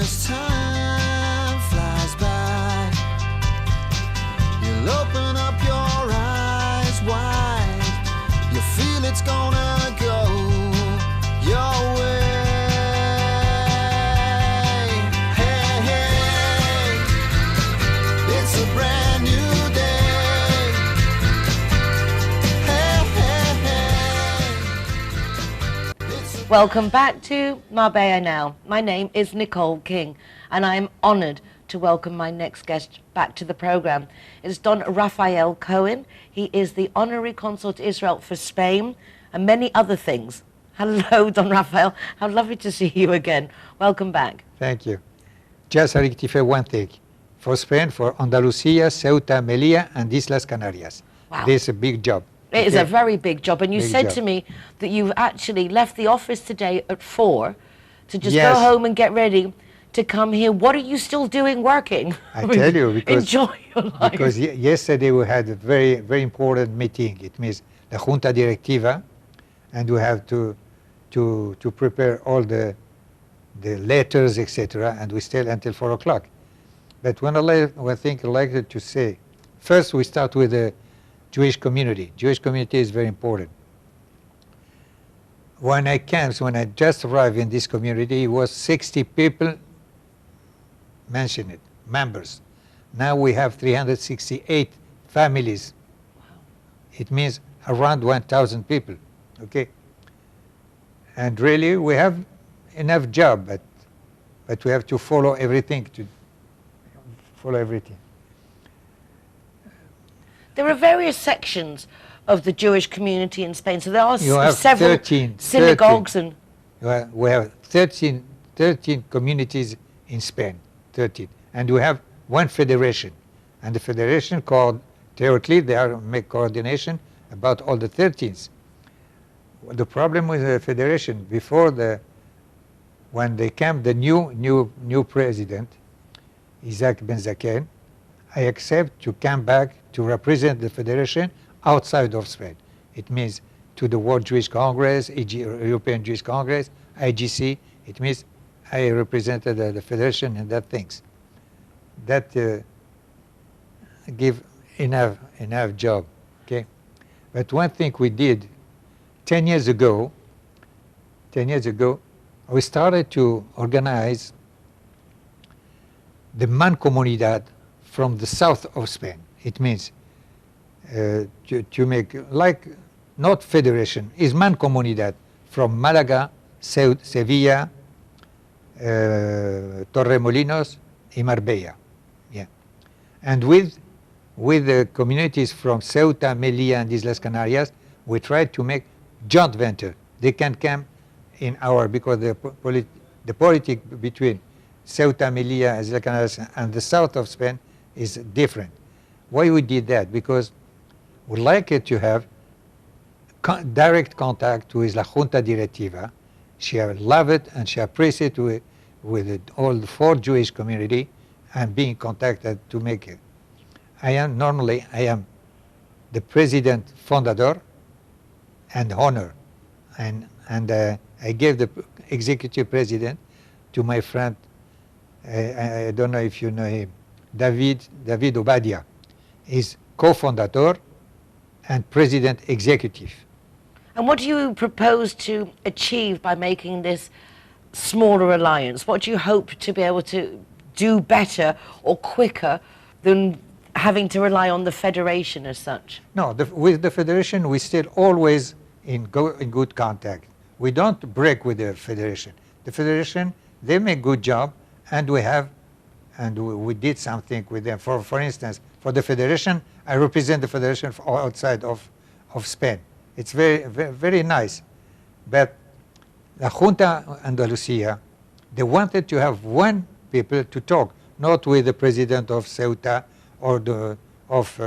And as time flies by, you'll open up your eyes wide. You feel it's gonna go your way. Hey, hey, it's a brand new day. Hey, hey, hey. Welcome back to Marbella Now. My name is Nicole King, and I am honoured to welcome my next guest back to the programme. It's Don Rafael Cohen. He is the Honorary Consul to Israel for Spain and many other things. Hello, Don Rafael. How lovely to see you again. Welcome back. Thank you. Just to rectify one thing. For Spain, for Andalusia, Ceuta, Melilla, and Islas Canarias. Wow. This is a big job. It is a very big job. And you Big said job. to me that you've actually left the office today at 4 to just Yes. go home and get ready to come here. What are you still doing working? I tell you, because, Enjoy your life. because yesterday we had a very, very important meeting. It means the Junta Directiva, and we have to prepare all the letters, etc., and we stay until 4 o'clock. But one thing I'd like to say, first we start with the Jewish community. Jewish community is very important. When I just arrived in this community, it was 60 people mentioned it, members. Now we have 368 families. Wow. It means around 1,000 people, okay? And really, we have enough job, but we have to follow everything, There are various sections of the Jewish community in Spain. So there are You have several 13 synagogues and We have 13 communities in Spain, 13. And we have one federation. And the federation called, theoretically, they are make coordination about all the 13s. The problem with the federation, when they came, the new president, Isaac Ben Zaken, I accept to come back to represent the federation outside of Spain. It means to the World Jewish Congress, European Jewish Congress, IGC. It means I represented the federation in that things. That give enough job, okay? But one thing we did 10 years ago, we started to organize the Mancomunidad from the south of Spain. It means to make, like, not federation, is Mancomunidad from Malaga, Sevilla, Torremolinos, and Marbella. Yeah. And with the communities from Ceuta, Melilla, and Islas Canarias, we tried to make joint venture. They can come in our, because the politics between Ceuta, Melilla, and Islas Canarias and the south of Spain is different. Why we did that? Because we like it to have direct contact with La Junta Directiva. She love it and she appreciate it with all the 4 Jewish community and being contacted to make it. I am the president fundador and honor, and I gave the executive president to my friend. I don't know if you know him, David Obadia. Is co-fundador and president executive. And what do you propose to achieve by making this smaller alliance? What do you hope to be able to do better or quicker than having to rely on the federation as such? No, with the federation, we still always in good contact. We don't break with the federation. The federation, they make good job, and we did something with them. For instance, for the federation, I represent the federation outside of Spain. It's very, very, very nice. But La Junta Andalusia, they wanted to have one people to talk, not with the president of Ceuta or of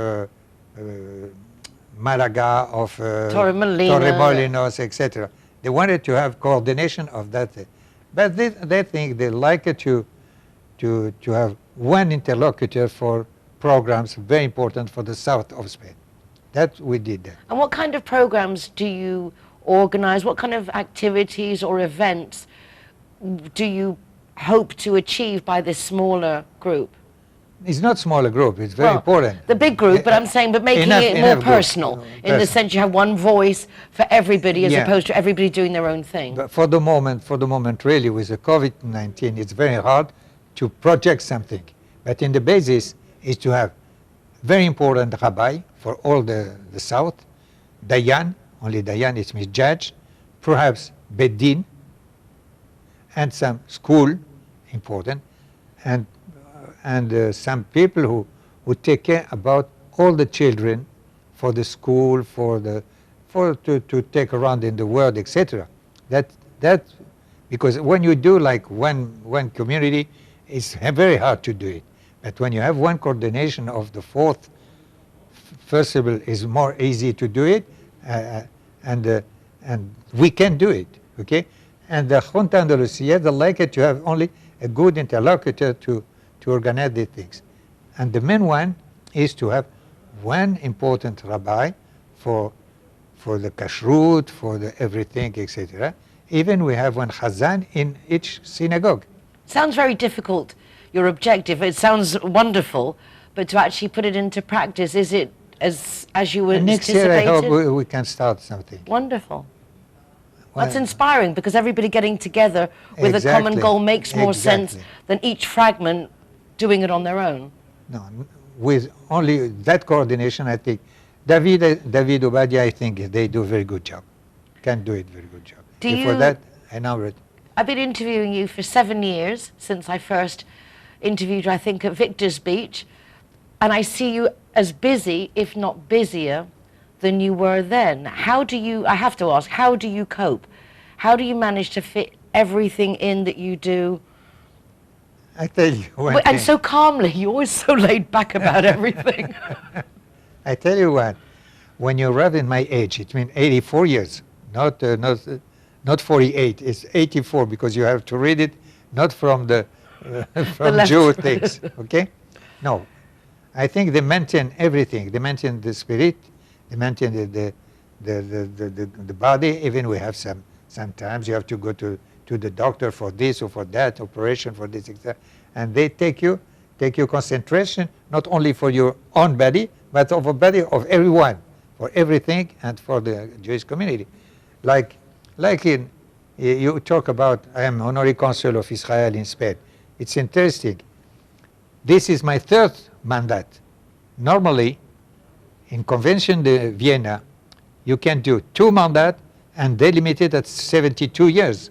Malaga, of Torremolinos, etc. They wanted to have coordination of that. But they think they like it to have one interlocutor for programs very important for the south of Spain. That we did that. And what kind of programs do you organize? What kind of activities or events do you hope to achieve by this smaller group? It's not smaller group, it's very Well, important. The big group, but I'm saying, but making it more group. personal, in the sense you have one voice for everybody, as Yeah. opposed to everybody doing their own thing. But for the moment, really, with the COVID-19, it's very hard to project something. But in the basis is to have very important rabbi for all the South, Dayan, only Dayan, it means judge, perhaps Bedin, and some school, important, and some people who take care about all the children for the school, to take around in the world, etc. That because when you do like one community, it's very hard to do it. But when you have one coordination of the fourth, first of all, is more easy to do it, and we can do it, okay? And the Junta Andalucía, they like it to have only a good interlocutor to organize the things. And the main one is to have one important rabbi for the kashrut, for the everything, etc. Even we have one chazan in each synagogue. Sounds very difficult, your objective. It sounds wonderful, but to actually put it into practice, is it as you were And next anticipated? year I hope we can start something. Wonderful. Well, That's inspiring, because everybody getting together with a common Exactly. goal makes more sense Exactly. than each fragment doing it on their own. No, with only that coordination, I think David Obadia, I think they do a very good job. Can do it very good job. Do Before you- that, I know it. I've been interviewing you for 7 years, since I first interviewed you, I think, at Victor's Beach, and I see you as busy, if not busier, than you were then. How do you, I have to ask, how do you cope? How do you manage to fit everything in that you do? I tell you one And thing. so calmly, you're always so laid back about everything. I tell you what, when you arrive in my age, it means 84 years, not 48, it's 84, because you have to read it not from the from left. Jew things, okay? No, I think they maintain everything. They maintain the spirit, they maintain the body. Even we have sometimes you have to go to the doctor for this or for that operation, for this, etc. And they take you concentration, not only for your own body, but of the body of everyone, for everything, and for the Jewish community. Like in, you talk about, I am honorary consul of Israel in Spain. It's interesting. This is my third mandate. Normally, in Convention de Vienna, you can do 2 mandats and they limit it at 72 years.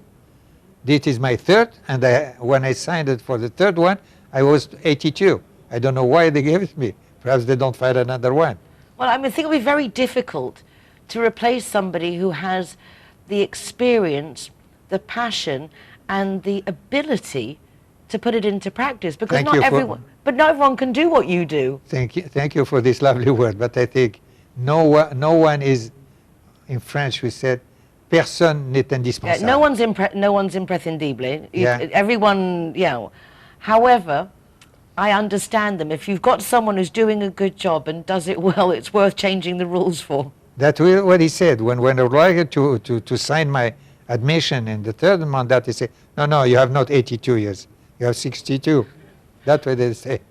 This is my third, and when I signed it for the third one, I was 82. I don't know why they gave it me. Perhaps they don't find another one. Well, I think it would be very difficult to replace somebody who has the experience, the passion, and the ability to put it into practice, because Thank you not for- everyone, but not everyone can do what you do. Thank you for this lovely word, but I think no one is, in French we said, personne n'est Yeah, indispensable. no one's imprescindible. Yeah. Everyone, However, I understand them. If you've got someone who's doing a good job and does it well, it's worth changing the rules for. That's what he said. When I arrived to sign my admission in the third mandate, he said, no, you have not 82 years. You have 62. That's what they said.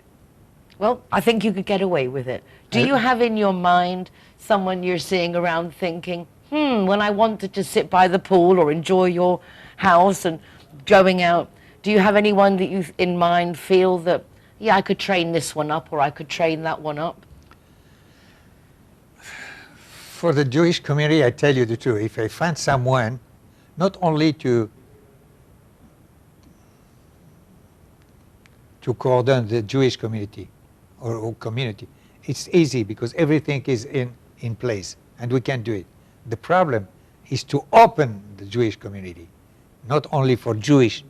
Well, I think you could get away with it. Do you have in your mind someone you're seeing around thinking, when I wanted to sit by the pool or enjoy your house and going out, do you have anyone that you in mind feel that, yeah, I could train this one up or I could train that one up? For the Jewish community, I tell you the truth. If I find someone, not only to coordinate the Jewish community or community, it's easy because everything is in place and we can do it. The problem is to open the Jewish community, not only for Jewish.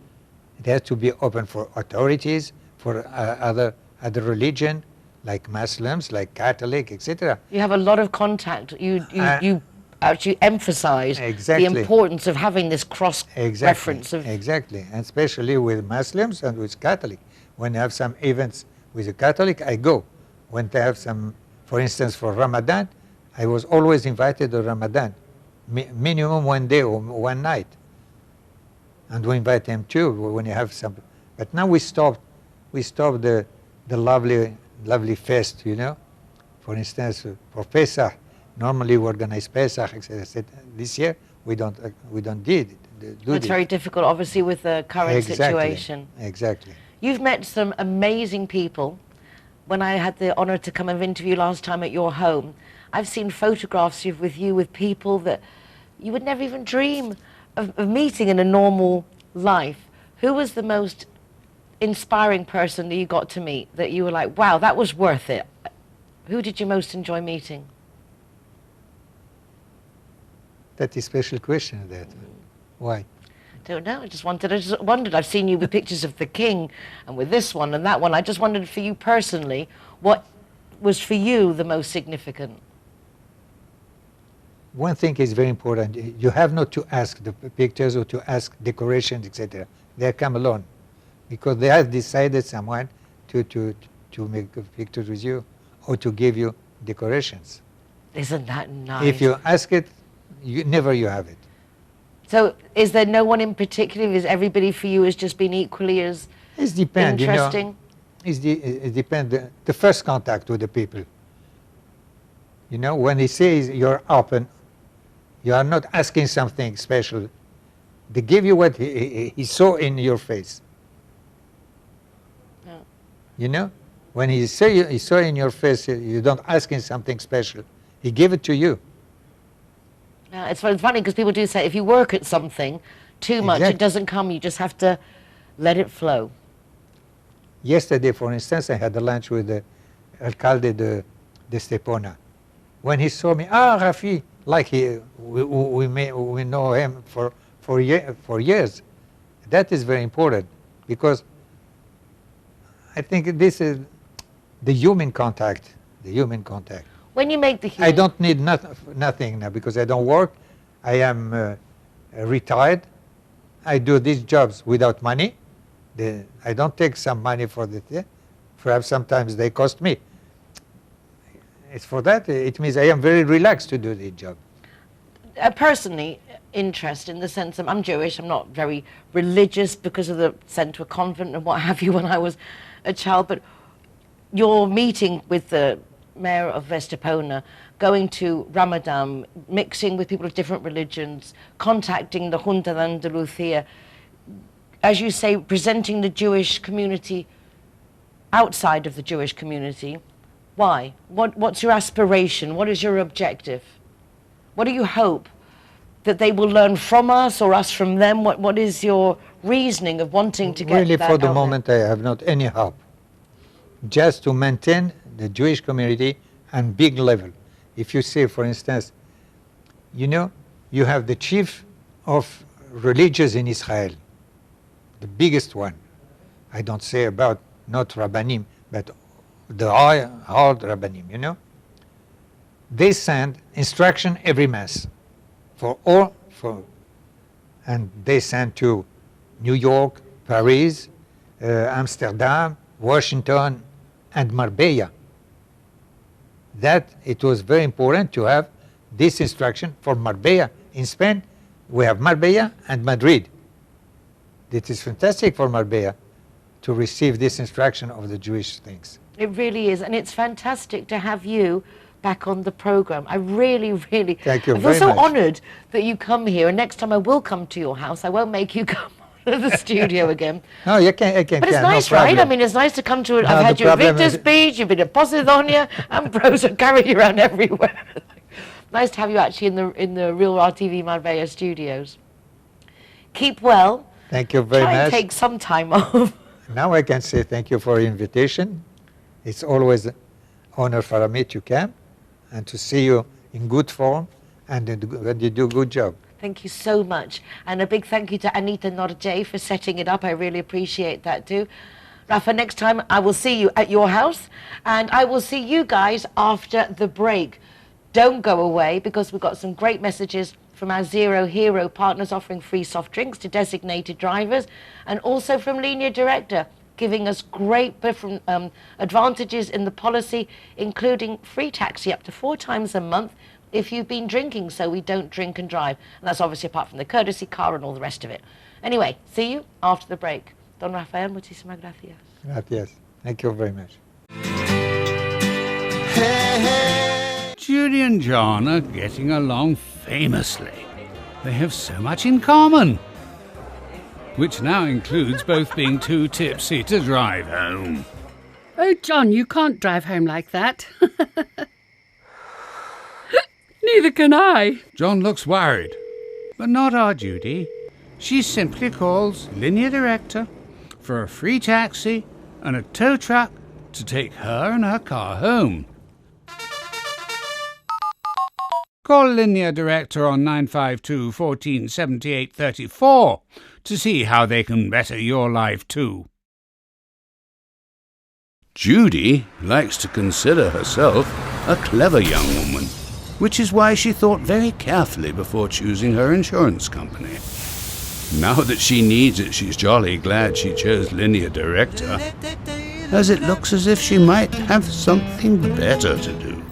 It has to be open for authorities, for other religion, like Muslims, like Catholic, etc. You have a lot of contact. You actually emphasize Exactly. the importance of having this cross-reference of... Exactly, and especially with Muslims and with Catholic. When they have some events with a Catholic, I go. When they have some, for instance, for Ramadan, I was always invited to Ramadan, minimum one day or one night. And we invite them too when you have But now we stopped the lovely fest, you know. For instance, for Pesach, normally we organize Pesach, etc. This year we don't do It's very difficult, obviously, with the current situation. Exactly. You've met some amazing people. When I had the honor to come and interview last time at your home, I've seen photographs with you with people that you would never even dream of meeting in a normal life. Who was the most inspiring person that you got to meet that you were like, wow, that was worth it? Who did you most enjoy meeting? That's a special question, that. Why? Don't know. I just wondered. I've seen you with pictures of the king and with this one and that one. I just wondered for you personally, what was for you the most significant? One thing is very important. You have not to ask the pictures or to ask decorations, etc. They come alone, because they have decided someone to make pictures with you or to give you decorations. Isn't that nice? If you ask it, you have it. So is there no one in particular? Is everybody for you has just been equally as It depends, interesting? You know. It depends. The first contact with the people. You know, when he says you're open, you are not asking something special. They give you what he saw in your face. Yeah. You know, when he saw in your face, you don't ask him something special. He gave it to you. Yeah, it's funny because people do say if you work at something too much, Exactly. it doesn't come. You just have to let it flow. Yesterday, for instance, I had a lunch with the alcalde de Stepona. When he saw me, Rafi, like we know him for years. That is very important, because I think this is the human contact. The human contact. When you make the human... I don't need nothing now, because I don't work. I am retired. I do these jobs without money. I don't take some money for the thing. Perhaps sometimes they cost me. It's for that. It means I am very relaxed to do the job. Personally, interest in the sense of I'm Jewish. I'm not very religious because of the sent to a convent and what have you when I was a child. But your meeting with the mayor of Estepona, going to Ramadan, mixing with people of different religions, contacting the Junta de Andalucía, as you say, presenting the Jewish community outside of the Jewish community. Why? What's your aspiration? What is your objective? What do you hope? That they will learn from us or us from them? What is your reasoning of wanting to get really, that for the out moment, I have not any hope. Just to maintain the Jewish community on big level. If you say, for instance, you know, you have the chief of religions in Israel, the biggest one. I don't say about not Rabbanim, but the hard Rabbanim, you know. They send instruction every mass and they send to New York, Paris, Amsterdam, Washington, and Marbella. That it was very important to have this instruction for Marbella. In Spain, we have Marbella and Madrid. It is fantastic for Marbella to receive this instruction of the Jewish things. It really is, and it's fantastic to have you back on the program. I really, really Thank you I feel very so much. honoured that you come here, and next time I will come to your house. I won't make you come to the studio again. No, you can. But it's no nice, right? I problem. mean, it's nice to come to it. No, I've had the you at problem Victor's is- Beach, you've been at Posidonia, and Bros are carrying you around everywhere. Nice to have you actually in the Real RTV Marbella studios. Keep well. Thank you very Try and much. take some time off. Now I can say thank you for your invitation. It's always an honor for me to come and to see you in good form and you do a good job. Thank you so much. And a big thank you to Anita Norjay for setting it up. I really appreciate that too. Rafa, next time I will see you at your house, and I will see you guys after the break. Don't go away, because we've got some great messages from our Zero Hero partners offering free soft drinks to designated drivers, and also from Linear Director, giving us great different advantages in the policy, including free taxi up to 4 times a month if you've been drinking, so we don't drink and drive. And that's obviously apart from the courtesy car and all the rest of it. Anyway, see you after the break. Don Rafael, muchísimas gracias. Gracias. Thank you very much. Hey, hey. Judy and John are getting along famously. They have so much in common, which now includes both being too tipsy to drive home. Oh, John, you can't drive home like that. Neither can I. John looks worried, but not our Judy. She simply calls Linear Director for a free taxi and a tow truck to take her and her car home. Call Linear Director on 952 14 78 34 to see how they can better your life too. Judy likes to consider herself a clever young woman, which is why she thought very carefully before choosing her insurance company. Now that she needs it, she's jolly glad she chose Linear Director, as it looks as if she might have something better to do.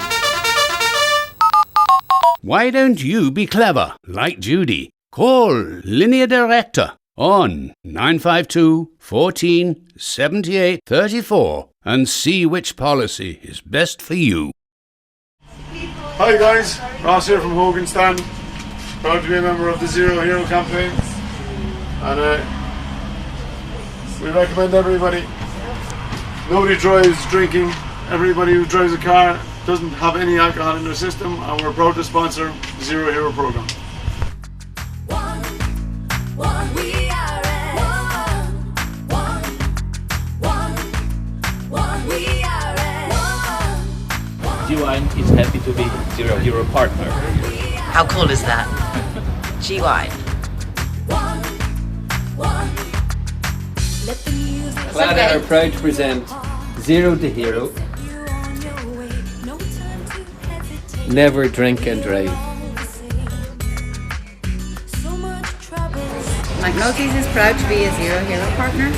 Why don't you be clever, like Judy? Call Linear Director on 952 14 78 34 and see which policy is best for you. Hi guys, Ross here from Hogan Stand. Proud to be a member of the Zero Hero campaign. And we recommend everybody. Nobody drives drinking. Everybody who drives a car doesn't have any alcohol in their system, and we're proud to sponsor the Zero Hero program. G-Wine is happy to be Zero Hero partner. How cool is that? G-Wine. Cloud and are proud to present Zero the Hero. Never drink and drive. McNulty's is proud to be a Zero Hero partner.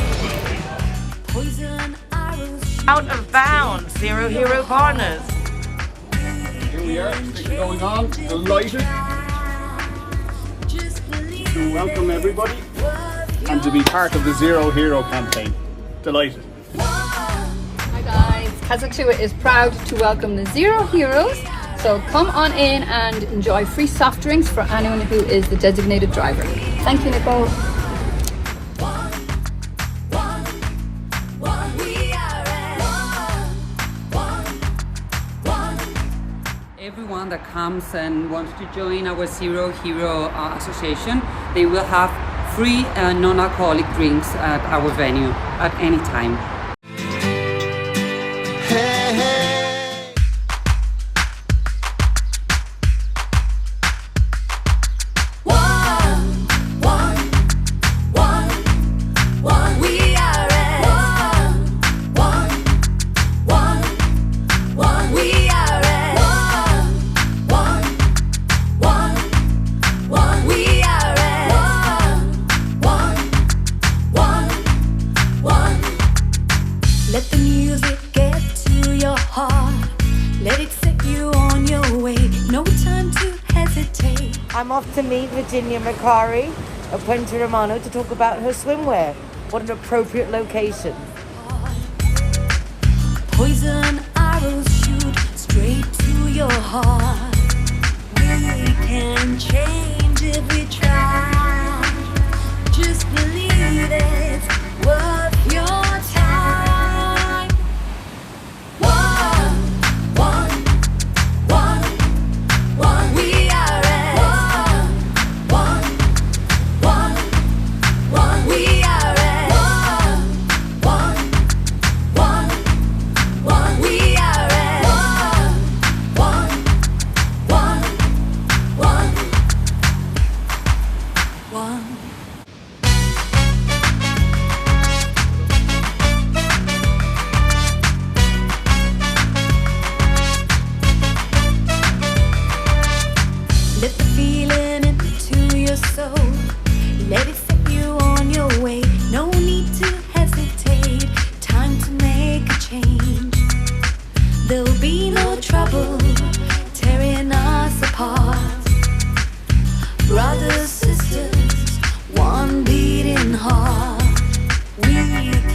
Out of bounds, Zero Hero Partners. Here we are, it's going on, delighted to welcome everybody and to be part of the Zero Hero campaign. Delighted. Hi guys, Kazakhstan is proud to welcome the Zero Heroes. So come on in and enjoy free soft drinks for anyone who is the designated driver. Thank you, Nicole. Everyone that comes and wants to join our Zero Hero Association, they will have free non-alcoholic drinks at our venue at any time. Hey, hey. Let the music get to your heart. Let it set you on your way. No time to hesitate. I'm off to meet Virginia Macari of Puente Romano to talk about her swimwear. What an appropriate location. Poison arrows shoot straight to your heart. We can change if we try. Just believe it's worth your time. We are at we are at we are at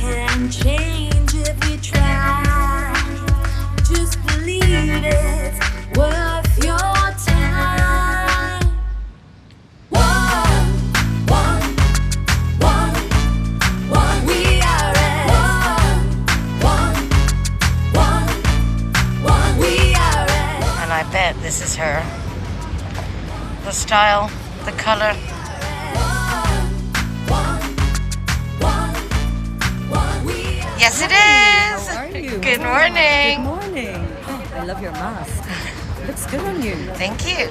can change if we try. Just believe it's worth your time. One, we are at one, we are at. And I bet this is her. The style, the color. Yes, it is. How are you? Good morning. Good morning. Oh, I love your mask. Looks good on you. Thank you.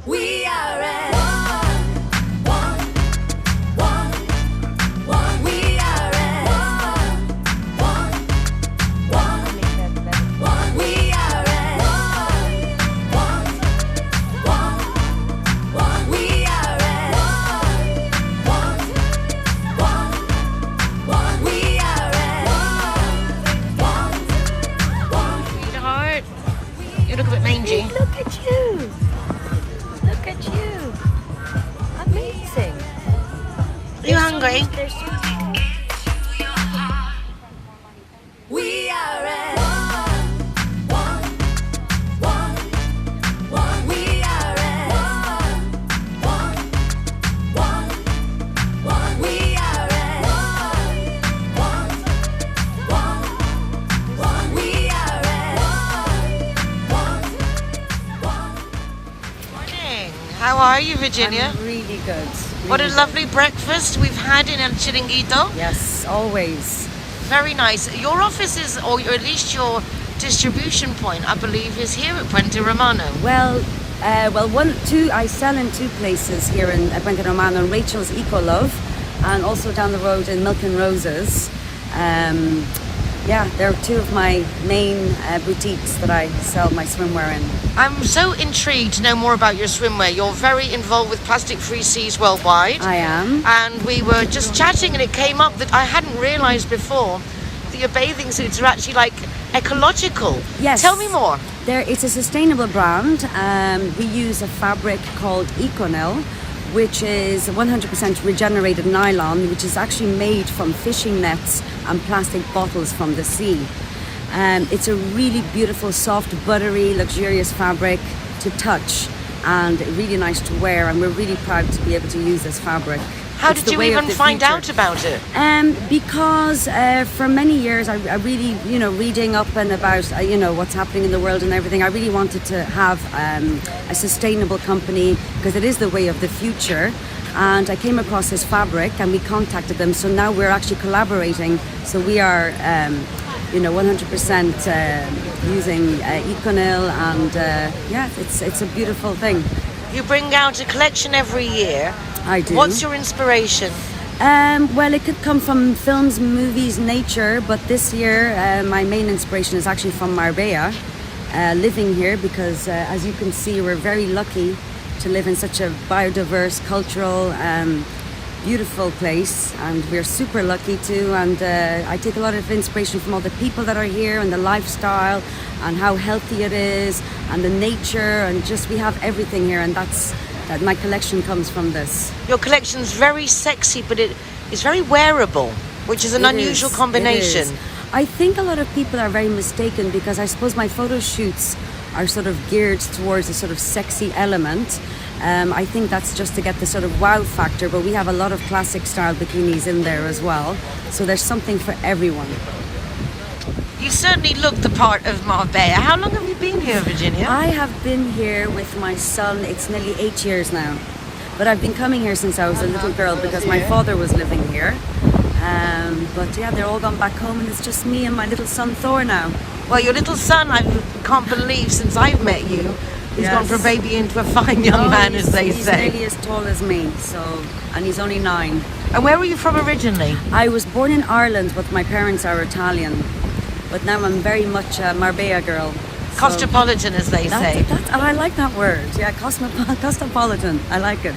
We are at Sweetheart, you look a bit mangy. Look at you. Look at you. Amazing. Are you hungry? We are at Morning. How are you, Virginia? I'm really good. What a Really lovely breakfast we've had in El Chiringuito. good. Yes, always. Very nice. Your office is, or at least your distribution point, I believe, is here at Puente Romano. Well, I sell in two places here in Puente Romano, Rachel's Eco Love, and also down the road in Milk and Roses. They're two of my main boutiques that I sell my swimwear in. I'm so intrigued to know more about your swimwear. You're very involved with Plastic Free Seas Worldwide. I am. And we were just chatting and it came up that I hadn't realised before that your bathing suits are actually like ecological. Yes. Tell me more. It's a sustainable brand. We use a fabric called Econil, which is 100% regenerated nylon, which is actually made from fishing nets and plastic bottles from the sea. It's a really beautiful, soft, buttery, luxurious fabric to touch and really nice to wear, and we're really proud to be able to use this fabric. How It's did the you way of even the find future. out about it? Because for many years I really, reading up and about, what's happening in the world and everything, I really wanted to have a sustainable company because it is the way of the future. And I came across this fabric and we contacted them. So now we're actually collaborating. So we are, 100% using Econil, and it's a beautiful thing. You bring out a collection every year. I do. What's your inspiration? Well, it could come from films, movies, nature, but this year my main inspiration is actually from Marbella, living here because as you can see, we're very lucky to live in such a biodiverse, cultural, beautiful place, and we're super lucky too. And I take a lot of inspiration from all the people that are here and the lifestyle and how healthy it is and the nature, and just we have everything here, and that my collection comes from this. Your collection's very sexy, but it is very wearable, which is an unusual combination. It is. I think a lot of people are very mistaken because I suppose my photo shoots are sort of geared towards a sort of sexy element. I think that's just to get the sort of wow factor, but we have a lot of classic style bikinis in there as well. So there's something for everyone. You certainly look the part of Marbella. How long have you been here, Virginia? I have been here with my son, it's nearly 8 years now. But I've been coming here since I was a little girl because my father was living here. But yeah, they're all gone back home and it's just me and my little son Thor now. Well, your little son, I can't believe since I've met you, he's gone from a baby into a fine young man, as they he's say. He's nearly as tall as me, and he's only 9. And where were you from originally? I was born in Ireland, but my parents are Italian. But now I'm very much a Marbella girl. Cosmopolitan, as they say. I like that word. Yeah, cosmopolitan. I like it.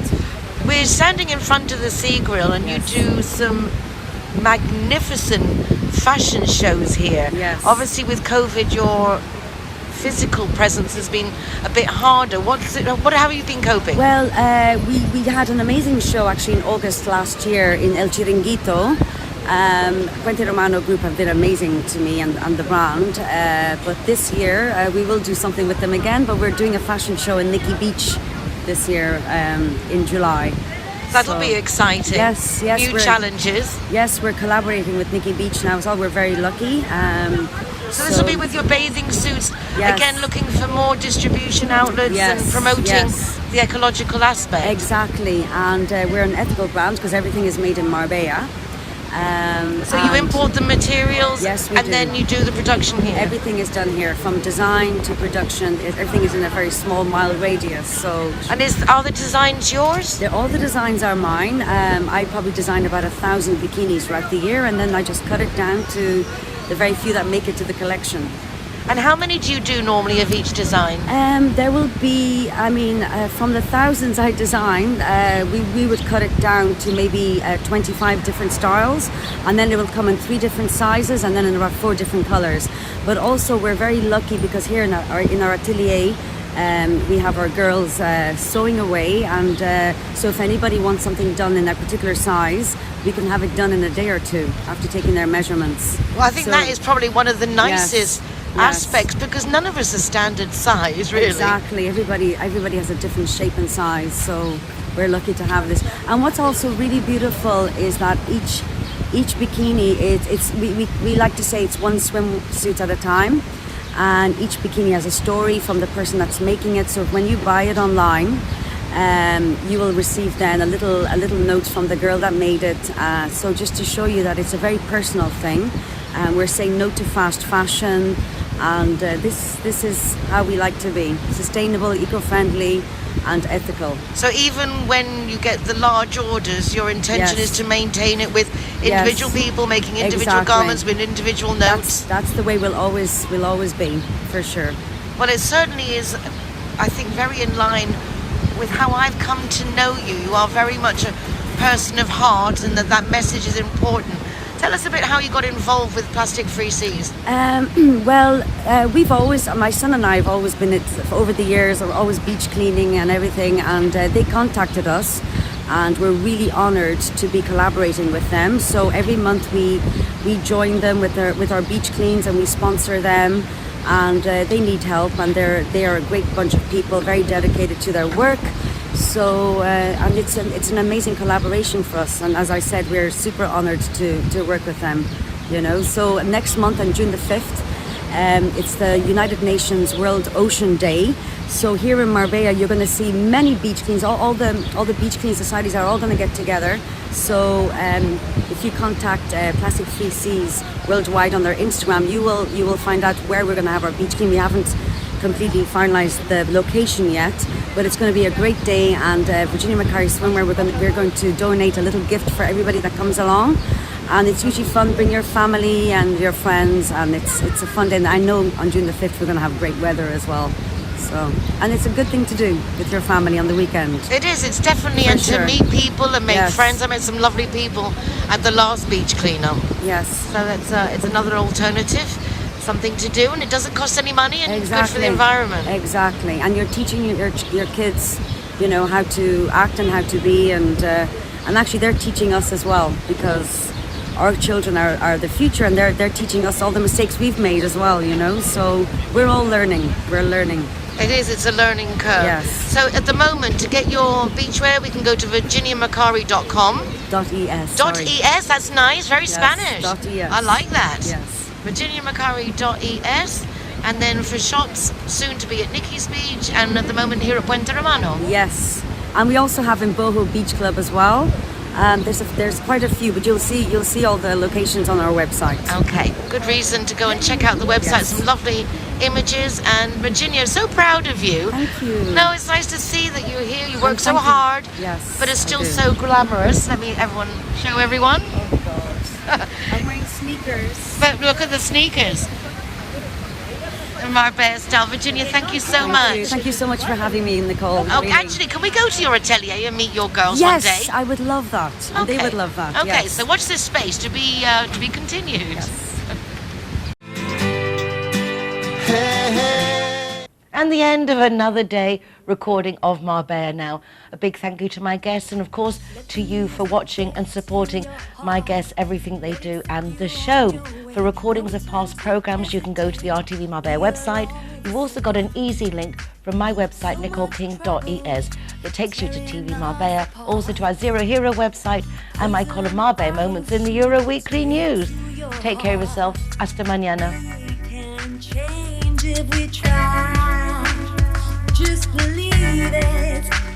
We're standing in front of the Sea Grill, and you do some magnificent fashion shows here. Yes. Obviously, with COVID, your physical presence has been a bit harder. How have you been coping? Well, we had an amazing show actually in August last year in El Chiringuito. Puente Romano Group have been amazing to me and the brand. But this year we will do something with them again. But we're doing a fashion show in Nikki Beach this year in July. That'll be exciting. Yes, New challenges. Yes, we're collaborating with Nikki Beach now, so we're very lucky. So this will be with your bathing suits, again looking for more distribution outlets and promoting the ecological aspect. Exactly, and we're an ethical brand because everything is made in Marbella. So you import the materials and then you do the production here? Everything is done here, from design to production. Everything is in a very small mile radius. So, and are the designs yours? All the designs are mine. I probably design about 1,000 bikinis throughout the year, and then I just cut it down to the very few that make it to the collection. And how many do you do normally of each design? There will be, from the thousands I design, we would cut it down to maybe 25 different styles, and then it will come in 3 different sizes and then in about 4 different colors. But also we're very lucky because here in our atelier, we have our girls sewing away, and so if anybody wants something done in that particular size, we can have it done in a day or 2 after taking their measurements. Well, I think that is probably one of the nicest aspects, because none of us are standard size, really. Exactly. Everybody has a different shape and size, so we're lucky to have this. And what's also really beautiful is that each bikini we like to say it's one swimsuit at a time, and each bikini has a story from the person that's making it. So when you buy it online, you will receive then a little note from the girl that made it. So just to show you that it's a very personal thing. We're saying no to fast fashion, and this is how we like to be: sustainable, eco-friendly, and ethical. So even when you get the large orders, your intention is to maintain it with individual people making individual garments with individual notes. That's the way we'll always be, for sure. Well, it certainly is, I think, very in line with how I've come to know you. You are very much a person of heart, and that message is important. Tell us a bit how you got involved with Plastic Free Seas. We've always, my son and I have always been, over the years, always beach cleaning and everything, and they contacted us, and we're really honoured to be collaborating with them. So every month we join them with our beach cleans, and we sponsor them, and they need help, and they are a great bunch of people, very dedicated to their work. So and it's an amazing collaboration for us, and as I said, we're super honoured to work with them. So next month on June the 5th, it's the United Nations World Ocean Day. So here in Marbella, you're going to see many beach cleans. All the beach clean societies are all going to get together. So if you contact Plastic Free Seas Worldwide on their Instagram, you will find out where we're going to have our beach clean. We haven't completely finalized the location yet, but it's going to be a great day. And Virginia Macari Swimwear, we're going to donate a little gift for everybody that comes along, and it's usually fun. Bring your family and your friends, and it's a fun day. And I know on June the 5th we're going to have great weather as well. So, and it's a good thing to do with your family on the weekend. It is. It's definitely, and to meet people and make friends. I met some lovely people at the last beach cleanup. Yes. So it's another alternative, something to do, and it doesn't cost any money, and it's good for the environment. Exactly. And you're teaching your kids, how to act and how to be, and actually they're teaching us as well, because our children are the future, and they're teaching us all the mistakes we've made as well. So we're all learning. We're learning. It is. It's a learning curve. Yes. So at the moment, to get your beachwear, we can go to virginiamacari.com. .es. .es. That's nice. Very Spanish. .es. I like that. Yes. virginiamacari.es. And then for shops, soon to be at Nikki's Beach, and at the moment here at Puente Romano. Yes. And we also have in Boho Beach Club as well. There's quite a few, but you'll see all the locations on our website. Okay, good reason to go and check out the website. Some lovely images, and Virginia, so proud of you. Thank you. No, it's nice to see that you're here. You work so hard, but it's still so glamorous. Let me show everyone. Oh God! I'm wearing sneakers. But look at the sneakers. from Marbella Style. Virginia, thank you so much. Thank you so much for having me, Nicole. Oh, Really. actually, can we go to your atelier and meet your girls one day? Yes, I would love that. And they would love that. Okay, yes. so watch this space to be continued. Yes. And the end of another day recording of Marbella Now. A big thank you to my guests and of course to you for watching and supporting my guests, everything they do and the show. For recordings of past programs you can go to the RTV Marbella website. You've also got an easy link from my website nicoleking.es that takes you to TV Marbella, also to our Zero Hero website and my column Marbella Moments in the Euro Weekly News. Take care of yourself. Hasta mañana. If we try, just believe it.